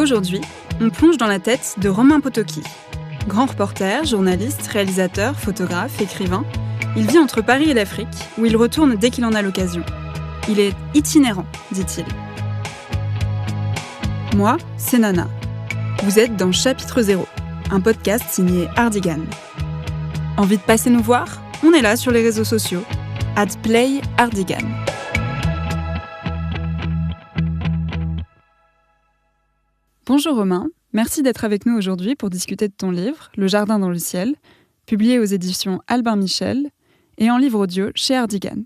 Aujourd'hui, on plonge dans la tête de Romain Potocki. Grand reporter, journaliste, réalisateur, photographe, écrivain, il vit entre Paris et l'Afrique, où il retourne dès qu'il en a l'occasion. Il est itinérant, dit-il. Moi, c'est Nana. Vous êtes dans Chapitre 0, un podcast signé Hardigan. Envie de passer nous voir ? On est là sur les réseaux sociaux, @PlayHardigan. Bonjour Romain, merci d'être avec nous aujourd'hui pour discuter de ton livre, Le Jardin dans le ciel, publié aux éditions Albin Michel et en livre audio chez Hardigan.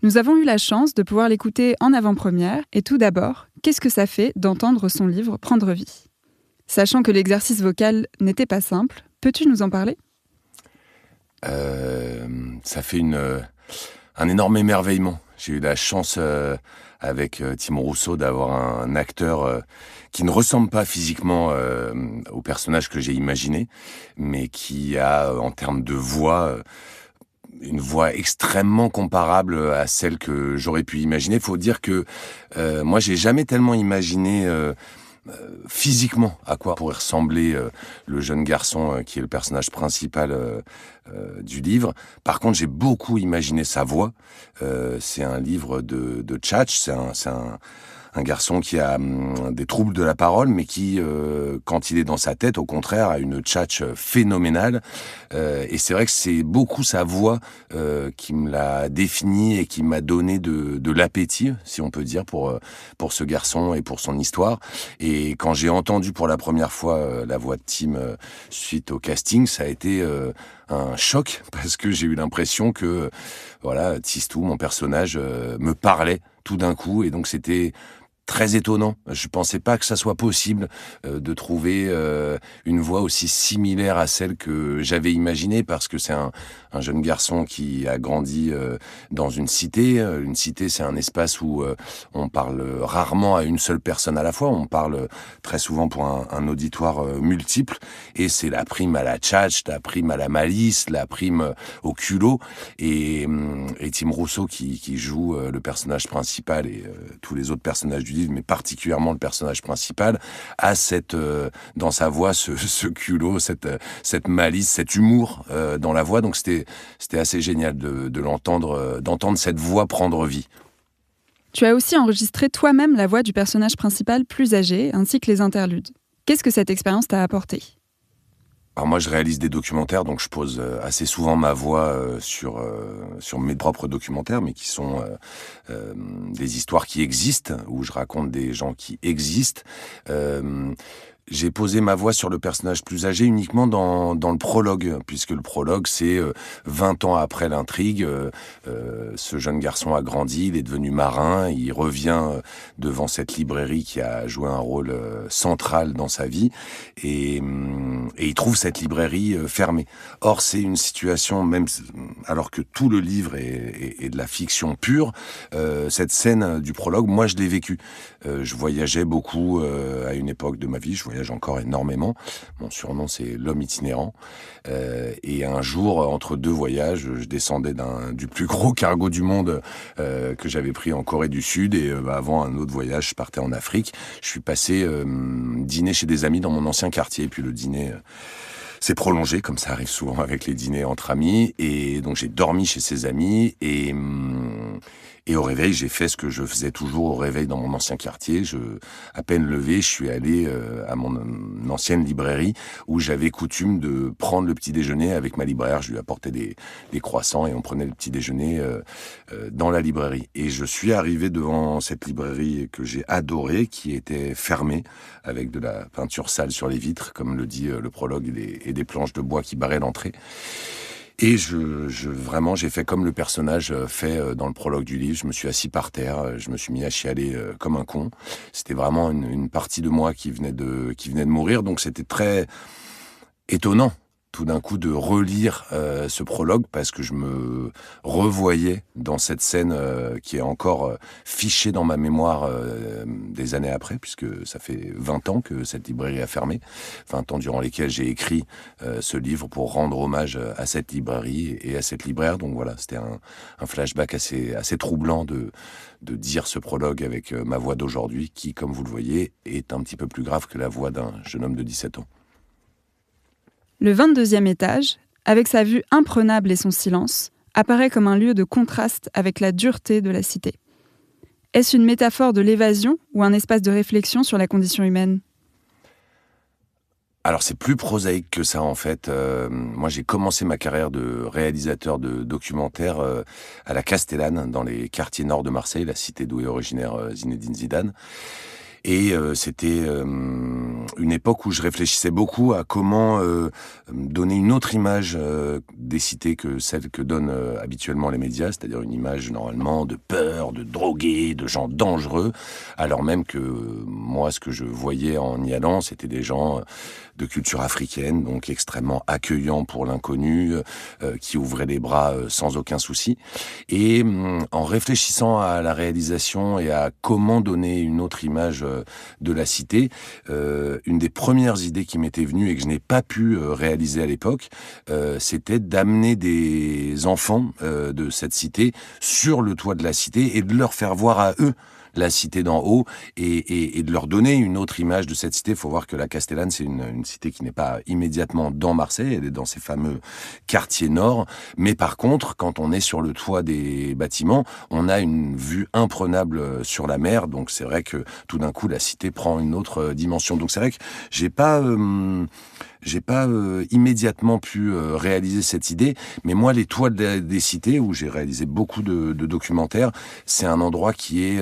Nous avons eu la chance de pouvoir l'écouter en avant-première et tout d'abord, qu'est-ce que ça fait d'entendre son livre prendre vie ? Sachant que l'exercice vocal n'était pas simple, peux-tu nous en parler ? Ça fait un énorme émerveillement. J'ai eu la chance avec Tim Rousseau d'avoir un acteur qui ne ressemble pas physiquement au personnage que j'ai imaginé, mais qui a, en termes de voix, une voix extrêmement comparable à celle que j'aurais pu imaginer. Il faut dire que moi, j'ai jamais tellement imaginé physiquement à quoi pourrait ressembler le jeune garçon qui est le personnage principal du livre. Par contre, j'ai beaucoup imaginé sa voix. C'est un livre de Tchatch, c'est un garçon qui a des troubles de la parole, mais qui, quand il est dans sa tête, au contraire, a une tchatch phénoménale. Et c'est vrai que c'est beaucoup sa voix qui me l'a défini et qui m'a donné de l'appétit, si on peut dire, pour ce garçon et pour son histoire. Et quand j'ai entendu pour la première fois la voix de Tim suite au casting, ça a été un choc, parce que j'ai eu l'impression que, voilà, Tistou, mon personnage, me parlait tout d'un coup, et donc c'était très étonnant. Je pensais pas que ça soit possible de trouver une voix aussi similaire à celle que j'avais imaginée, parce que c'est un jeune garçon qui a grandi dans une cité. Une cité, c'est un espace où on parle rarement à une seule personne à la fois. On parle très souvent pour un auditoire multiple, et c'est la prime à la tchatch, la prime à la malice, la prime au culot. Et Tim Rousseau qui joue le personnage principal et tous les autres personnages du livre, mais particulièrement le personnage principal, a dans sa voix ce culot, cette malice, cet humour dans la voix. Donc c'était assez génial de l'entendre, d'entendre cette voix prendre vie. Tu as aussi enregistré toi-même la voix du personnage principal plus âgé, ainsi que les interludes. Qu'est-ce que cette expérience t'a apporté ? Alors moi, je réalise des documentaires, donc je pose assez souvent ma voix sur mes propres documentaires, mais qui sont des histoires qui existent, où je raconte des gens qui existent. J'ai posé ma voix sur le personnage plus âgé uniquement dans le prologue, puisque le prologue, c'est 20 ans après l'intrigue. Ce jeune garçon a grandi, il est devenu marin, il revient devant cette librairie qui a joué un rôle central dans sa vie, et il trouve cette librairie fermée. Or, c'est une situation, même alors que tout le livre est de la fiction pure, cette scène du prologue, moi je l'ai vécue. Je voyageais beaucoup à une époque de ma vie, je voyage encore énormément. Mon surnom, c'est l'homme itinérant. Et un jour, entre deux voyages, je descendais du plus gros cargo du monde que j'avais pris en Corée du Sud. Et avant un autre voyage, je partais en Afrique. Je suis passé dîner chez des amis dans mon ancien quartier. Et puis le dîner s'est prolongé, comme ça arrive souvent avec les dîners entre amis. Et donc j'ai dormi chez ces amis. Et au réveil, j'ai fait ce que je faisais toujours au réveil dans mon ancien quartier. À peine levé, je suis allé à mon ancienne librairie où j'avais coutume de prendre le petit déjeuner avec ma libraire. Je lui apportais des croissants et on prenait le petit déjeuner dans la librairie. Et je suis arrivé devant cette librairie que j'ai adorée, qui était fermée, avec de la peinture sale sur les vitres, comme le dit le prologue, et des planches de bois qui barraient l'entrée. Et vraiment, j'ai fait comme le personnage fait dans le prologue du livre. Je me suis assis par terre, je me suis mis à chialer comme un con. C'était vraiment une partie de moi qui venait de mourir, donc c'était très étonnant tout d'un coup de relire ce prologue parce que je me revoyais dans cette scène qui est encore fichée dans ma mémoire des années après, puisque ça fait 20 ans que cette librairie a fermé, 20 ans durant lesquels j'ai écrit ce livre pour rendre hommage à cette librairie et à cette libraire. Donc voilà, c'était un flashback assez troublant de dire ce prologue avec ma voix d'aujourd'hui qui, comme vous le voyez, est un petit peu plus grave que la voix d'un jeune homme de 17 ans. Le 22e étage, avec sa vue imprenable et son silence, apparaît comme un lieu de contraste avec la dureté de la cité. Est-ce une métaphore de l'évasion ou un espace de réflexion sur la condition humaine ? Alors c'est plus prosaïque que ça en fait. Moi j'ai commencé ma carrière de réalisateur de documentaires à la Castellane, dans les quartiers nord de Marseille, la cité d'où est originaire Zinedine Zidane. Et c'était une époque où je réfléchissais beaucoup à comment donner une autre image des cités que celle que donnent habituellement les médias, c'est-à-dire une image normalement de peur, de drogués, de gens dangereux, alors même que moi, ce que je voyais en y allant, c'était des gens de culture africaine, donc extrêmement accueillants pour l'inconnu, qui ouvraient les bras sans aucun souci. Et en réfléchissant à la réalisation et à comment donner une autre image de la cité, une des premières idées qui m'était venue et que je n'ai pas pu réaliser à l'époque, c'était d'amener des enfants de cette cité sur le toit de la cité et de leur faire voir à eux la cité d'en haut et de leur donner une autre image de cette cité. Il faut voir que la Castellane, c'est une cité qui n'est pas immédiatement dans Marseille, elle est dans ces fameux quartiers nord. Mais par contre, quand on est sur le toit des bâtiments, on a une vue imprenable sur la mer. Donc c'est vrai que tout d'un coup, la cité prend une autre dimension. Donc c'est vrai que j'ai pas immédiatement pu réaliser cette idée, mais moi, les toits des cités, où j'ai réalisé beaucoup de documentaires, c'est un endroit qui est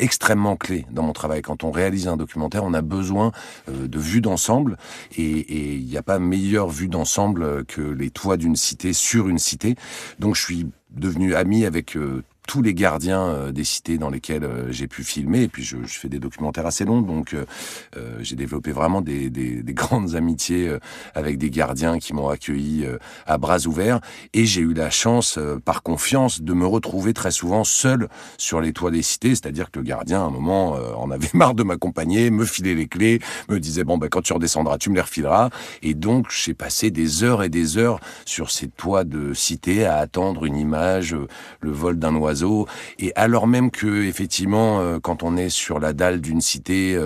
extrêmement clé dans mon travail. Quand on réalise un documentaire, on a besoin de vue d'ensemble, et il n'y a pas meilleure vue d'ensemble que les toits d'une cité sur une cité. Donc je suis devenu ami avec tous les gardiens des cités dans lesquelles j'ai pu filmer, et puis je fais des documentaires assez longs, donc j'ai développé vraiment des grandes amitiés avec des gardiens qui m'ont accueilli à bras ouverts, et j'ai eu la chance, par confiance, de me retrouver très souvent seul sur les toits des cités, c'est-à-dire que le gardien, à un moment, en avait marre de m'accompagner, me filait les clés, me disait « Bon, quand tu redescendras, tu me les refileras », et donc j'ai passé des heures et des heures sur ces toits de cité à attendre une image, le vol d'un oiseau. Et alors même que, effectivement, quand on est sur la dalle d'une cité,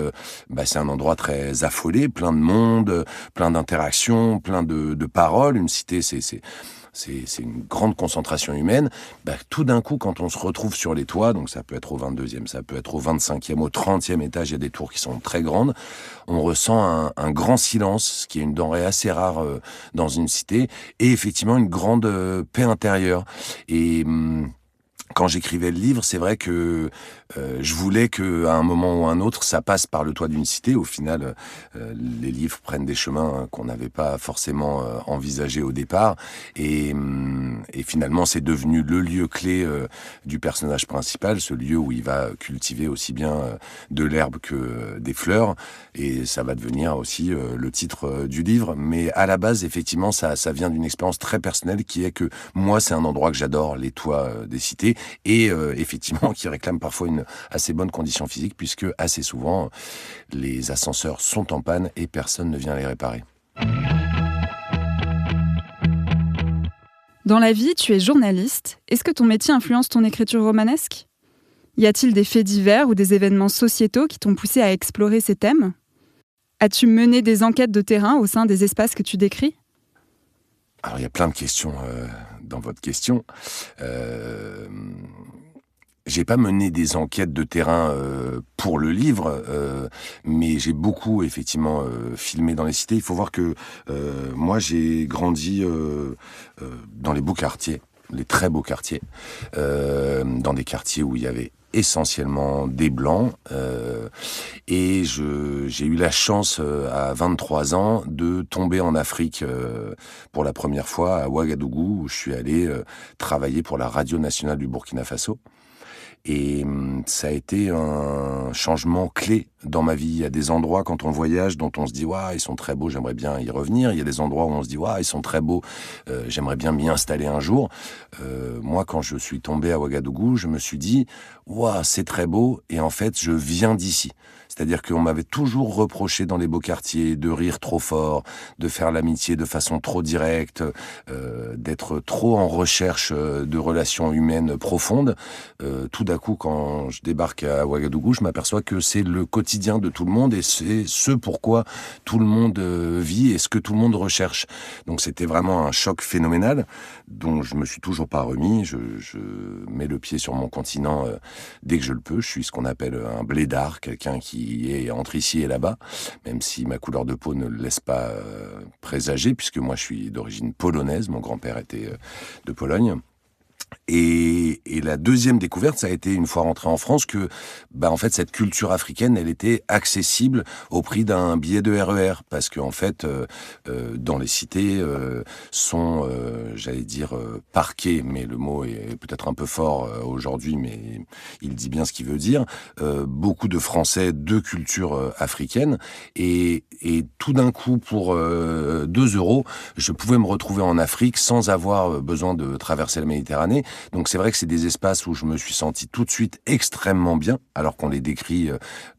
c'est un endroit très affolé, plein de monde, plein d'interactions, plein de paroles. Une cité, c'est une grande concentration humaine. Tout d'un coup, quand on se retrouve sur les toits, donc ça peut être au 22e, ça peut être au 25e, au 30e étage, il y a des tours qui sont très grandes, on ressent un grand silence, ce qui est une denrée assez rare dans une cité, et effectivement une grande paix intérieure. Et quand j'écrivais le livre, c'est vrai que je voulais qu'à un moment ou un autre, ça passe par le toit d'une cité. Au final, les livres prennent des chemins qu'on n'avait pas forcément envisagés au départ. Et finalement, c'est devenu le lieu clé du personnage principal, ce lieu où il va cultiver aussi bien de l'herbe que des fleurs. Et ça va devenir aussi le titre du livre. Mais à la base, effectivement, ça vient d'une expérience très personnelle qui est que moi, c'est un endroit que j'adore, les toits des cités. Et effectivement, qui réclame parfois une assez bonne condition physique, puisque assez souvent, les ascenseurs sont en panne et personne ne vient les réparer. Dans la vie, tu es journaliste. Est-ce que ton métier influence ton écriture romanesque ? Y a-t-il des faits divers ou des événements sociétaux qui t'ont poussé à explorer ces thèmes ? As-tu mené des enquêtes de terrain au sein des espaces que tu décris ? Alors, il y a plein de questions dans votre question. J'ai pas mené des enquêtes de terrain pour le livre, mais j'ai beaucoup effectivement filmé dans les cités. Il faut voir que moi j'ai grandi dans les beaux quartiers, les très beaux quartiers, dans des quartiers où il y avait essentiellement des blancs, et j'ai eu la chance à 23 ans de tomber en Afrique pour la première fois à Ouagadougou, où je suis allé travailler pour la radio nationale du Burkina Faso. Et ça a été un changement clé dans ma vie. Il y a des endroits quand on voyage dont on se dit « Waouh, ils sont très beaux, j'aimerais bien y revenir ». Il y a des endroits où on se dit « Waouh, ils sont très beaux, j'aimerais bien m'y installer un jour ». Moi, quand je suis tombé à Ouagadougou, je me suis dit « Waouh, c'est très beau et en fait, je viens d'ici ». C'est-à-dire qu'on m'avait toujours reproché dans les beaux quartiers de rire trop fort, de faire l'amitié de façon trop directe, d'être trop en recherche de relations humaines profondes. Tout d'un coup, quand je débarque à Ouagadougou, je m'aperçois que c'est le quotidien de tout le monde et c'est ce pourquoi tout le monde vit et ce que tout le monde recherche. Donc c'était vraiment un choc phénoménal dont je me suis toujours pas remis. Je mets le pied sur mon continent dès que je le peux. Je suis ce qu'on appelle un blédard, quelqu'un qui est entre ici et là-bas, même si ma couleur de peau ne le laisse pas présager, puisque moi je suis d'origine polonaise, mon grand-père était de Pologne. Et la deuxième découverte, ça a été une fois rentré en France que, en fait, cette culture africaine, elle était accessible au prix d'un billet de RER, parce que en fait, dans les cités sont, j'allais dire, parqués, mais le mot est peut-être un peu fort aujourd'hui, mais il dit bien ce qu'il veut dire. Beaucoup de Français de culture africaine, et tout d'un coup, pour 2 €, je pouvais me retrouver en Afrique sans avoir besoin de traverser la Méditerranée. Donc c'est vrai que c'est des espaces où je me suis senti tout de suite extrêmement bien, alors qu'on les décrit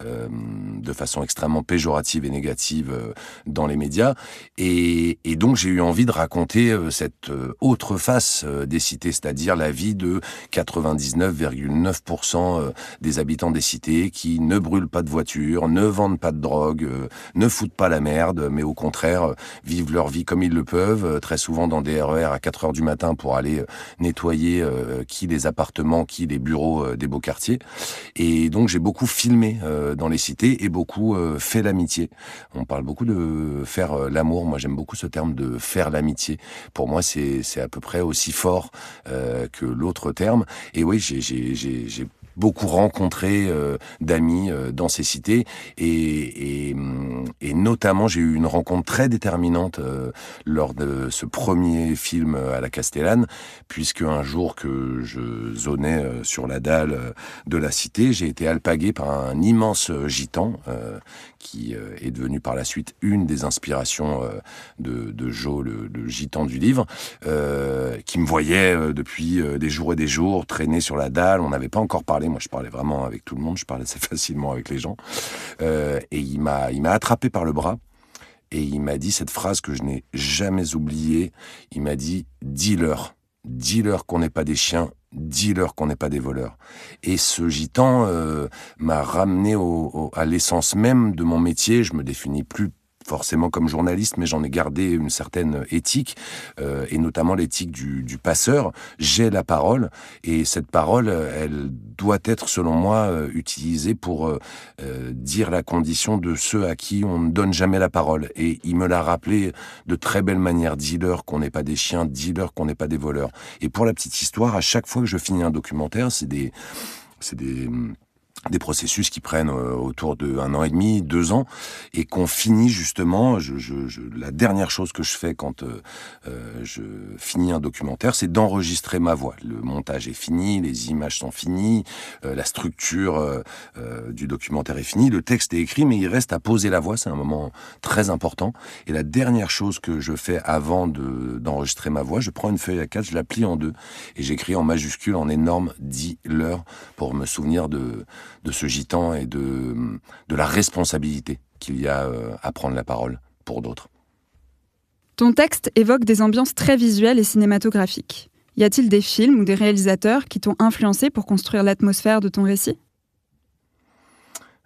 de façon extrêmement péjorative et négative dans les médias. Et donc j'ai eu envie de raconter cette autre face des cités, c'est-à-dire la vie de 99,9% des habitants des cités qui ne brûlent pas de voiture, ne vendent pas de drogue, ne foutent pas la merde, mais au contraire vivent leur vie comme ils le peuvent, très souvent dans des RER à 4 heures du matin pour aller nettoyer qui les appartements, qui les bureaux des beaux quartiers. Et donc j'ai beaucoup filmé dans les cités et beaucoup fait l'amitié. On parle beaucoup de faire l'amour. Moi j'aime beaucoup ce terme de faire l'amitié. Pour moi c'est à peu près aussi fort que l'autre terme. Et oui, j'ai beaucoup rencontré d'amis dans ces cités et notamment j'ai eu une rencontre très déterminante lors de ce premier film à la Castellane, puisque un jour que je zonais sur la dalle de la cité, j'ai été alpagué par un immense gitan qui est devenu par la suite une des inspirations de Jo, le gitan du livre, qui me voyait depuis des jours et des jours traîner sur la dalle. On n'avait pas encore parlé. Moi, je parlais vraiment avec tout le monde. Je parlais assez facilement avec les gens. Et il m'a attrapé par le bras. Et il m'a dit cette phrase que je n'ai jamais oubliée. Il m'a dit « Dis-leur qu'on n'est pas des chiens, dis-leur qu'on n'est pas des voleurs ». Et ce gitan m'a ramené à l'essence même de mon métier. Je me définis plus forcément comme journaliste, mais j'en ai gardé une certaine éthique, et notamment l'éthique du passeur. J'ai la parole, et cette parole, elle doit être, selon moi, utilisée pour dire la condition de ceux à qui on ne donne jamais la parole. Et il me l'a rappelé de très belle manière. Dis-leur qu'on n'est pas des chiens, dis-leur qu'on n'est pas des voleurs. Et pour la petite histoire, à chaque fois que je finis un documentaire, c'est des processus qui prennent autour de 1 an et demi, 2 ans, et qu'on finit justement. La dernière chose que je fais quand je finis un documentaire, c'est d'enregistrer ma voix. Le montage est fini, les images sont finies, la structure du documentaire est finie, le texte est écrit, mais il reste à poser la voix. C'est un moment très important. Et la dernière chose que je fais avant d'enregistrer ma voix, je prends une feuille A4, je la plie en 2, et j'écris en majuscule, en énorme, « Dis-leur » pour me souvenir de ce gitan et de la responsabilité qu'il y a à prendre la parole pour d'autres. Ton texte évoque des ambiances très visuelles et cinématographiques. Y a-t-il des films ou des réalisateurs qui t'ont influencé pour construire l'atmosphère de ton récit ?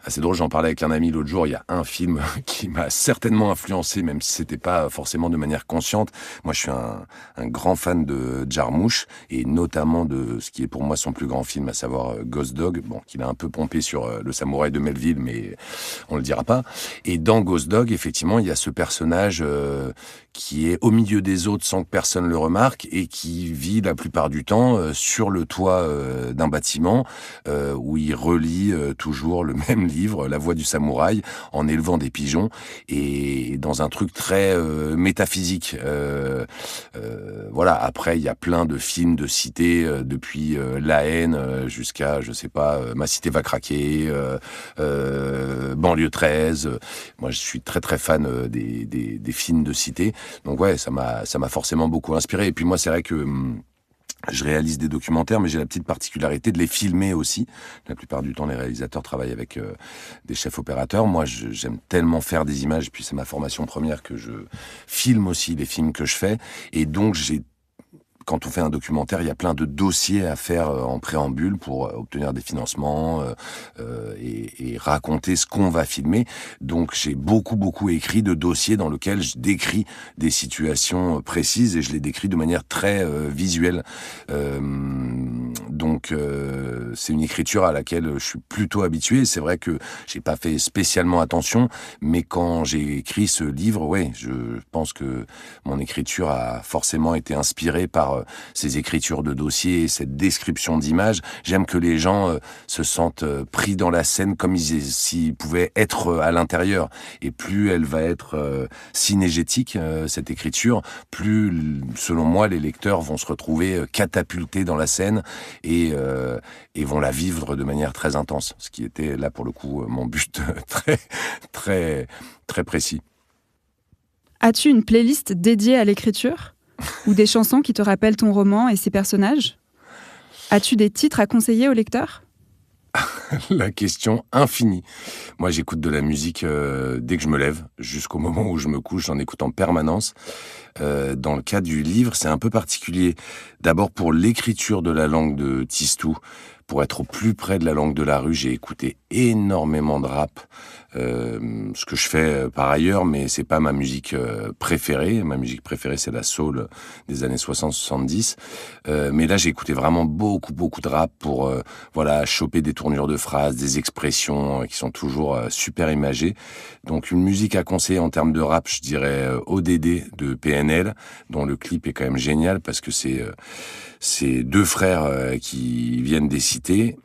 C'est drôle, j'en parlais avec un ami l'autre jour. Il y a un film qui m'a certainement influencé, même si c'était pas forcément de manière consciente. Moi, je suis un grand fan de Jarmusch, et notamment de ce qui est pour moi son plus grand film, à savoir Ghost Dog. Bon, qu'il a un peu pompé sur le samouraï de Melville, mais on le dira pas. Et dans Ghost Dog, effectivement, il y a ce personnage qui est au milieu des autres sans que personne le remarque, et qui vit la plupart du temps sur le toit d'un bâtiment où il relit toujours le même livre, La Voix du samouraï, en élevant des pigeons, et dans un truc très métaphysique. Voilà. Après, il y a plein de films de cité, depuis La Haine jusqu'à, je sais pas, Ma cité va craquer, Banlieue 13. Moi, je suis très très fan des films de cité. Donc ouais, ça m'a forcément beaucoup inspiré. Et puis moi, c'est vrai que je réalise des documentaires, mais j'ai la petite particularité de les filmer aussi. La plupart du temps, les réalisateurs travaillent avec des chefs opérateurs. Moi, j'aime tellement faire des images, puis c'est ma formation première, que je filme aussi les films que je fais. Et donc, quand on fait un documentaire, il y a plein de dossiers à faire en préambule pour obtenir des financements et raconter ce qu'on va filmer. Donc j'ai beaucoup écrit de dossiers dans lesquels je décris des situations précises, et je les décris de manière très visuelle. Donc c'est une écriture à laquelle je suis plutôt habitué. C'est vrai que j'ai pas fait spécialement attention, mais quand j'ai écrit ce livre, ouais, je pense que mon écriture a forcément été inspirée par ces écritures de dossiers, cette description d'images. J'aime que les gens se sentent pris dans la scène comme s'ils pouvaient être à l'intérieur. Et plus elle va être synégétique, cette écriture, plus, selon moi, les lecteurs vont se retrouver catapultés dans la scène et vont la vivre de manière très intense. Ce qui était, là, pour le coup, mon but très précis. As-tu une playlist dédiée à l'écriture ? Ou des chansons qui te rappellent ton roman et ses personnages ? As-tu des titres à conseiller aux lecteurs ? La question infinie. Moi, j'écoute de la musique dès que je me lève, jusqu'au moment où je me couche, j'en écoute en permanence. Dans le cas du livre, c'est un peu particulier. D'abord, pour l'écriture de la langue de Tistou, pour être au plus près de la langue de la rue, j'ai écouté énormément de rap. Ce que je fais par ailleurs, mais c'est pas ma musique préférée. Ma musique préférée, c'est la soul des années 60-70. Mais là, j'ai écouté vraiment beaucoup de rap pour choper des tournures de phrases, des expressions qui sont toujours super imagées. Donc une musique à conseiller en termes de rap, je dirais ODD de PNL, dont le clip est quand même génial parce que c'est deux frères qui viennent des cités,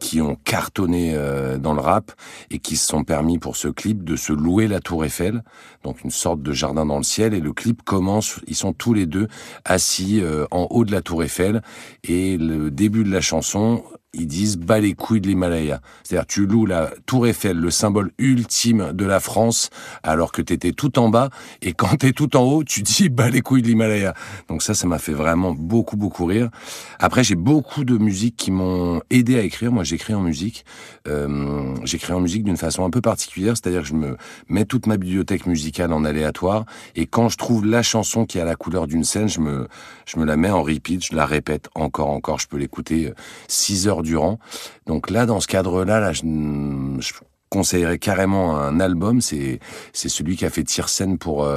qui ont cartonné dans le rap et qui se sont permis pour ce clip de se louer la Tour Eiffel, donc une sorte de jardin dans le ciel, et le clip commence, ils sont tous les deux assis en haut de la Tour Eiffel, et le début de la chanson, ils disent « bas les couilles de l'Himalaya ». C'est-à-dire tu loues la Tour Eiffel, le symbole ultime de la France, alors que t'étais tout en bas, et quand t'es tout en haut, tu dis « bas les couilles de l'Himalaya ». Donc ça m'a fait vraiment beaucoup rire. Après, j'ai beaucoup de musiques qui m'ont aidé à écrire. Moi, j'écris en musique. J'écris en musique d'une façon un peu particulière, c'est-à-dire que je me mets toute ma bibliothèque musicale en aléatoire, et quand je trouve la chanson qui a la couleur d'une scène, je me la mets en repeat, je la répète encore. Je peux l'écouter 6 heures durant. Donc là, dans ce cadre-là, je conseillerais carrément un album. C'est celui qui a fait Tiersen pour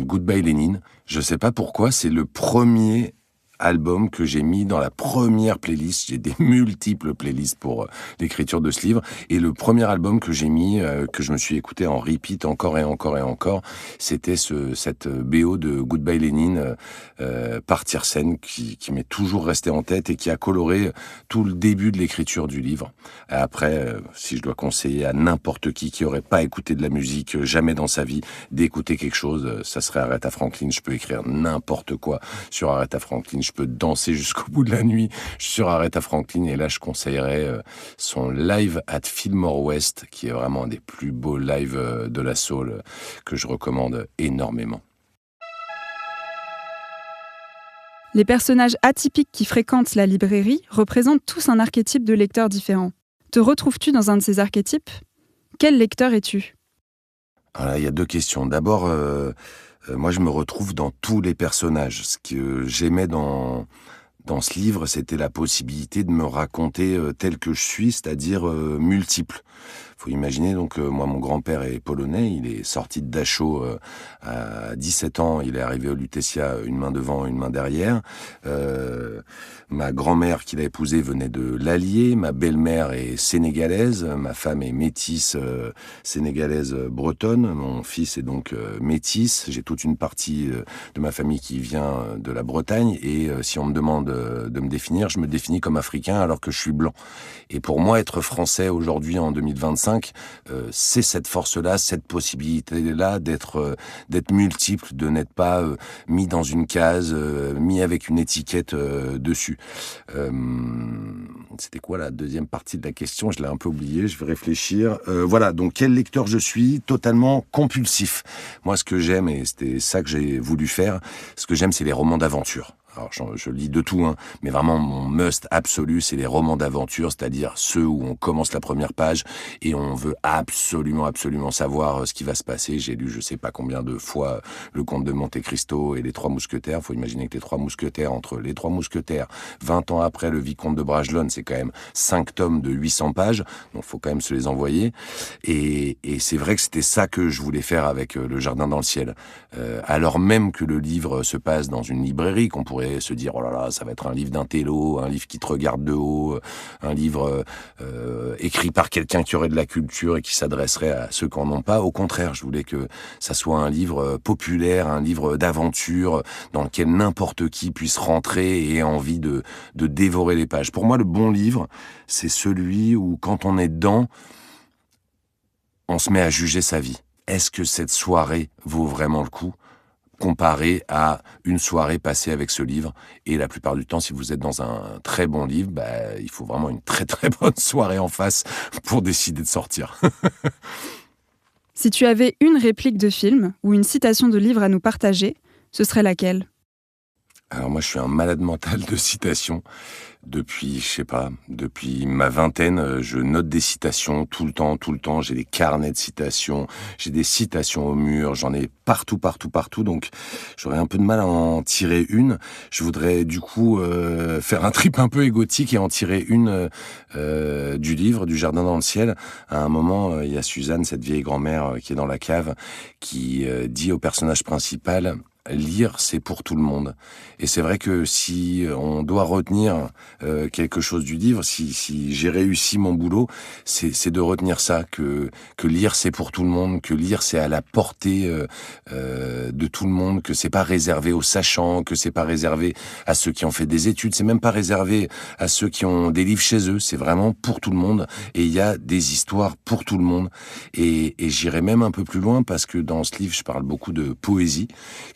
Goodbye Lénine. Je sais pas pourquoi, c'est le premier album que j'ai mis dans la première playlist. J'ai des multiples playlists pour l'écriture de ce livre, et le premier album que j'ai mis, que je me suis écouté en repeat encore, c'était cette BO de Goodbye Lénine par Tiersen, qui m'est toujours resté en tête et qui a coloré tout le début de l'écriture du livre. Après, si je dois conseiller à n'importe qui aurait pas écouté de la musique jamais dans sa vie, d'écouter quelque chose, ça serait Aretha Franklin. Je peux écrire n'importe quoi sur Aretha Franklin, je peux danser jusqu'au bout de la nuit sur Aretha Franklin, et là je conseillerais son live at Fillmore West, qui est vraiment un des plus beaux lives de la soul que je recommande énormément. Les personnages atypiques qui fréquentent la librairie représentent tous un archétype de lecteur différent. Te retrouves-tu dans un de ces archétypes ? Quel lecteur es-tu ? Alors, il y a deux questions. D'abord, moi je me retrouve dans tous les personnages. Ce que j'aimais dans ce livre, c'était la possibilité de me raconter tel que je suis, c'est-à-dire multiple. Faut imaginer, donc, moi, mon grand-père est polonais, il est sorti de Dachau à 17 ans, il est arrivé au Lutetia, une main devant, une main derrière. Ma grand-mère qu'il a épousée venait de l'Allier, ma belle-mère est sénégalaise, ma femme est métisse sénégalaise bretonne, mon fils est donc métis, j'ai toute une partie de ma famille qui vient de la Bretagne, et si on me demande de me définir, je me définis comme africain alors que je suis blanc. Et pour moi, être français aujourd'hui en 2025, 5, c'est cette force-là, cette possibilité-là d'être multiple, de n'être pas mis dans une case, mis avec une étiquette dessus. C'était quoi la deuxième partie de la question ? Je l'ai un peu oublié, je vais réfléchir. Voilà, donc quel lecteur je suis ? Totalement compulsif. Moi, ce que j'aime, et c'était ça que j'ai voulu faire, ce que j'aime, c'est les romans d'aventure. Alors, je lis de tout, hein, mais vraiment, mon must absolu, c'est les romans d'aventure, c'est-à-dire ceux où on commence la première page et on veut absolument savoir ce qui va se passer. J'ai lu je sais pas combien de fois Le Comte de Monte-Cristo et Les Trois Mousquetaires. Faut imaginer que Les Trois Mousquetaires, entre Les Trois Mousquetaires, 20 ans après Le Vicomte de Bragelonne, c'est quand même 5 tomes de 800 pages, donc faut quand même se les envoyer. Et c'est vrai que c'était ça que je voulais faire avec Le Jardin dans le ciel. Alors même que le livre se passe dans une librairie, qu'on pourrait se dire, oh là là, ça va être un livre d'un télo, un livre qui te regarde de haut, un livre écrit par quelqu'un qui aurait de la culture et qui s'adresserait à ceux qui en ont pas. Au contraire, je voulais que ça soit un livre populaire, un livre d'aventure dans lequel n'importe qui puisse rentrer et ait envie de dévorer les pages. Pour moi, le bon livre, c'est celui où, quand on est dedans, on se met à juger sa vie. Est-ce que cette soirée vaut vraiment le coup ? Comparé à une soirée passée avec ce livre. Et la plupart du temps, si vous êtes dans un très bon livre, il faut vraiment une très très bonne soirée en face pour décider de sortir. Si tu avais une réplique de film ou une citation de livre à nous partager, ce serait laquelle ? Alors moi, je suis un malade mental de citations. Depuis ma vingtaine, je note des citations tout le temps. J'ai des carnets de citations, j'ai des citations au mur, j'en ai partout. Donc, j'aurais un peu de mal à en tirer une. Je voudrais du coup faire un trip un peu égotique et en tirer une du livre, du Jardin dans le ciel. À un moment, il y a Suzanne, cette vieille grand-mère qui est dans la cave, qui dit au personnage principal: lire, c'est pour tout le monde. Et c'est vrai que si on doit retenir quelque chose du livre, si j'ai réussi mon boulot, c'est de retenir ça, que lire, c'est pour tout le monde, que lire, c'est à la portée de tout le monde, que c'est pas réservé aux sachants, que c'est pas réservé à ceux qui ont fait des études, c'est même pas réservé à ceux qui ont des livres chez eux, c'est vraiment pour tout le monde. Et il y a des histoires pour tout le monde. Et j'irai même un peu plus loin, parce que dans ce livre, je parle beaucoup de poésie,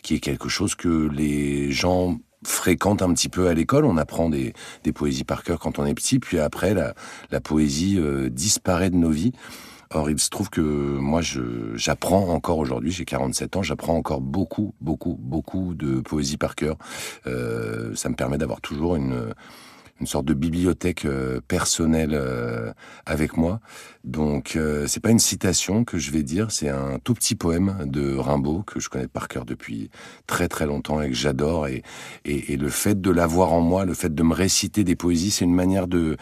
qui est quelque chose que les gens fréquentent un petit peu à l'école. On apprend des poésies par cœur quand on est petit, puis après, la poésie disparaît de nos vies. Or, il se trouve que moi, j'apprends encore aujourd'hui, j'ai 47 ans, j'apprends encore beaucoup de poésie par cœur. Ça me permet d'avoir toujours une sorte de bibliothèque personnelle avec moi. Donc, c'est pas une citation que je vais dire, c'est un tout petit poème de Rimbaud que je connais par cœur depuis très très longtemps et que j'adore. Et le fait de l'avoir en moi, le fait de me réciter des poésies, c'est une manière de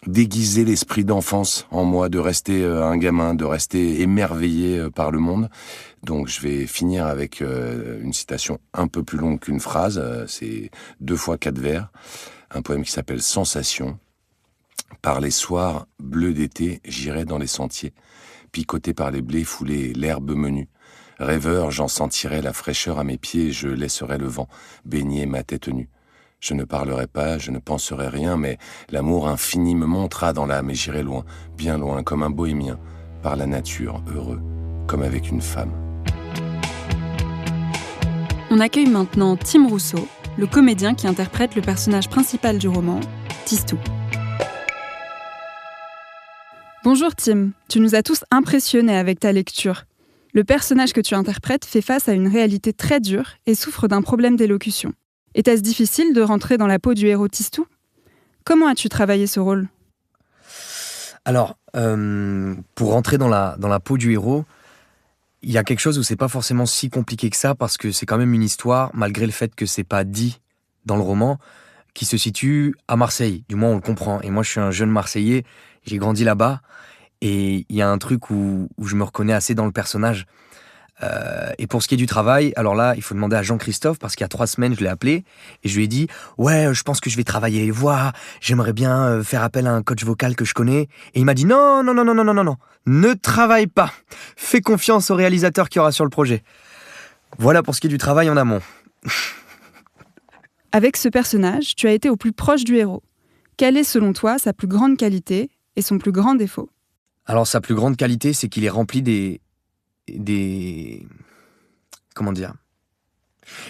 déguiser l'esprit d'enfance en moi, de rester un gamin, de rester émerveillé par le monde. Donc je vais finir avec une citation un peu plus longue qu'une phrase, c'est 2 fois 4 vers. Un poème qui s'appelle Sensation. Par les soirs bleus d'été, j'irai dans les sentiers, picoté par les blés, foulé l'herbe menue. Rêveur, j'en sentirai la fraîcheur à mes pieds, je laisserai le vent baigner ma tête nue. Je ne parlerai pas, je ne penserai rien, mais l'amour infini me montera dans l'âme et j'irai loin, bien loin, comme un bohémien, par la nature, heureux, comme avec une femme. On accueille maintenant Tim Rousseau, le comédien qui interprète le personnage principal du roman, Tistou. Bonjour Tim, tu nous as tous impressionnés avec ta lecture. Le personnage que tu interprètes fait face à une réalité très dure et souffre d'un problème d'élocution. Était-ce difficile de rentrer dans la peau du héros Tistou ? Comment as-tu travaillé ce rôle ? Alors, pour rentrer dans la peau du héros, il y a quelque chose où c'est pas forcément si compliqué que ça, parce que c'est quand même une histoire, malgré le fait que c'est pas dit dans le roman, qui se situe à Marseille. Du moins, on le comprend. Et moi, je suis un jeune Marseillais, j'ai grandi là-bas, et il y a un truc où je me reconnais assez dans le personnage. Et pour ce qui est du travail, alors là, il faut demander à Jean-Christophe, parce qu'il y a 3 semaines, je l'ai appelé, et je lui ai dit « Ouais, je pense que je vais travailler les voix, j'aimerais bien faire appel à un coach vocal que je connais. » Et il m'a dit « Non, ne travaille pas. Fais confiance au réalisateur qui aura sur le projet. » Voilà pour ce qui est du travail en amont. Avec ce personnage, tu as été au plus proche du héros. Quelle est, selon toi, sa plus grande qualité et son plus grand défaut ? Alors, sa plus grande qualité, c'est qu'il est rempli des... Comment dire ?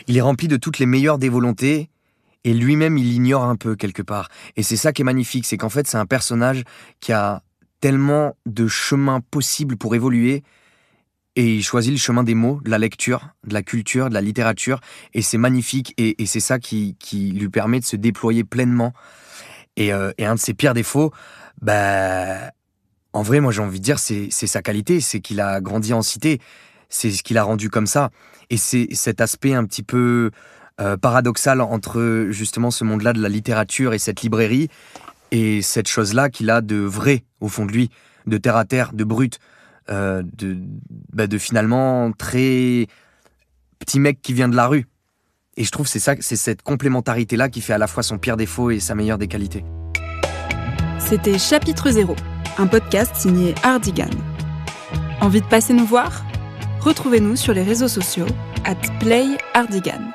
Il est rempli de toutes les meilleures des volontés, et lui-même, il l'ignore un peu, quelque part. Et c'est ça qui est magnifique, c'est qu'en fait, c'est un personnage qui a tellement de chemins possibles pour évoluer, et il choisit le chemin des mots, de la lecture, de la culture, de la littérature, et c'est magnifique, et c'est ça qui lui permet de se déployer pleinement. Et un de ses pires défauts, en vrai, moi j'ai envie de dire, c'est sa qualité, c'est qu'il a grandi en cité, c'est ce qui l'a rendu comme ça. Et c'est cet aspect un petit peu paradoxal entre justement ce monde-là de la littérature et cette librairie, et cette chose-là qu'il a de vrai au fond de lui, de terre à terre, de brut, de finalement très petit mec qui vient de la rue. Et je trouve que c'est cette complémentarité-là qui fait à la fois son pire défaut et sa meilleure des qualités. C'était Chapitre 0, un podcast signé Hardigan. Envie de passer nous voir ? Retrouvez-nous sur les réseaux sociaux @PlayHardigan.